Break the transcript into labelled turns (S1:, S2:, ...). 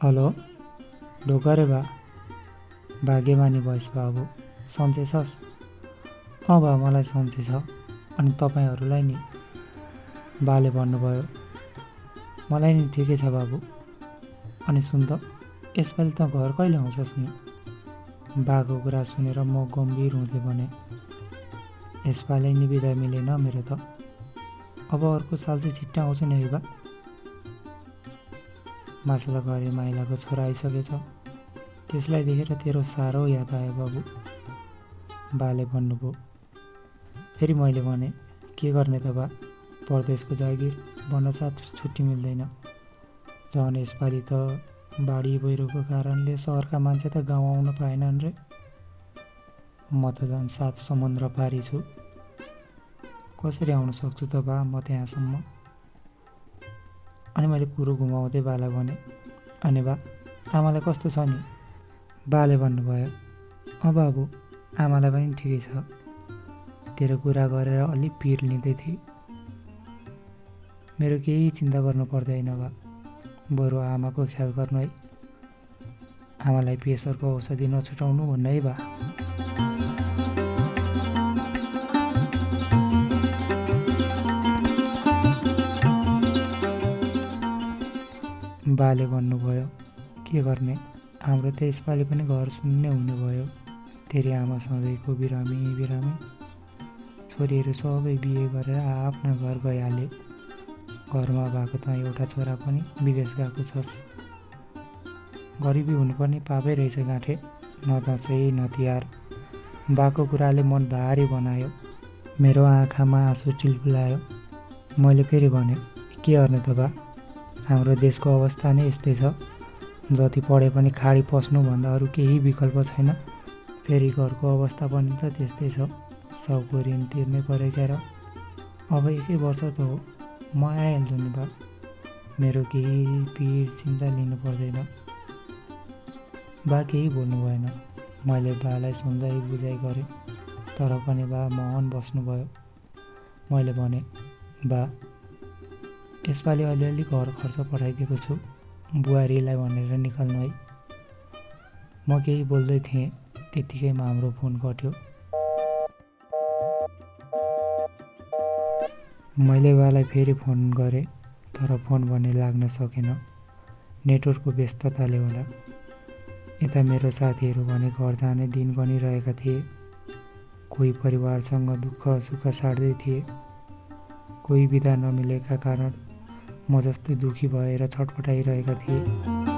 S1: Hello ढोका रे बा भाग्यमानी भइस बाबु सन्चै छस्? बा मलाई सन्चै छ। अनि तपाईँहरूलाई नि? बाले भन्नुभयो। मलाई नि ठिकै छ बाबु। अनि सुन त, यसपालि त घर कहिले आउँछस् नि? बाको कुरा सुनेर म गम्भीर हुँदै भने, यसपालि नि बिदा मिलेन मेरो त। अब अर्को साल चाहिँ छिट्टै आउँछु नि है बा। माछला घरे माइलाको छोरा आइसकेछ। त्यसलाई देखेर तेरो साह्रो याद आयो बाबु, बाले भन्नुभयो। फेरि मैले भने, के गर्ने त बा, परदेशको जागिर भन्नसाथ छुट्टी मिल्दैन। झन् यसपालि त बाढी पहिरोको कारणले सहरका मान्छे त गाउँ आउन पाएनन् रे। म त झन् 7 समुद्र पारी छु। कसरी आउन सक्छु त बा म त्यहाँसम्म? अनि मैले कुरो घुमाउँदै बालाई भने, अनि बा आमालाई कस्तो छ नि? बाले भन्नुभयो, बाबु आमालाई पनि ठिकै छ। तेरो कुरा गरेर अलि पिर लिँदै थिए। मेरो केही चिन्ता गर्नु पर्दैन बा, बरु आमाको ख्याल गर्नु है। आमालाई प्रेसरको औषधि नछुटाउनु भन्नु है बा। बाले भन्नुभयो, के गर्ने, हाम्रो त यसपालि पनि घर सुन्ने हुने भयो। तेरी आमा सधैँको बिरामी। छोरीहरू सबै बिहे गरेर आफ्ना घर गइहाले। घरमा भएको त एउटा छोरा पनि विदेश गएको छस्। गरिबी हुनुपर्ने पापै रहेछ गाँठे, न दसैँ न तिहार। बाको कुराले मन भारी बनायो। मेरो आँखामा आँसु टिलपिलायो। मैले फेरि भने, के गर्ने त बा, हाम्रो देशको अवस्था नै यस्तै छ। जति पढे पनि खाडी पस्नुभन्दा अरू केही विकल्प छैन। फेरि घरको अवस्था पनि त त्यस्तै छ। सबको ऋण तिर्नै पऱ्यो क्या र। अब 1 वर्ष त हो, म आइहाल्छु नि बा। मेरो केही पिर चिन्ता लिनु पर्दैन। बा केही बोल्नु भएन। मैले बालाई सम्झाइ बुझाइ गरेँ, तर पनि बा मौन बस्नुभयो। मैले भने, बा यसपालि अलिअलि घर खर्च पठाइदिएको छु, बुहारीलाई भनेर निकाल्नु है। म केही बोल्दै थिएँ, त्यत्तिकैमा हाम्रो फोन कट्यो। मैले बालाई फेरि फोन गरेँ, तर फोन भने लाग्न सकेन। नेटवर्कको व्यस्तताले होला। यता मेरो साथीहरू भने घर जाने दिन गनिरहेका थिए। कोही परिवारसँग दुःख सुख साट्दै थिए। कोही बिदा नमिलेका कारण म जस्तै दुखी भएर छटपटाइरहेका थिए।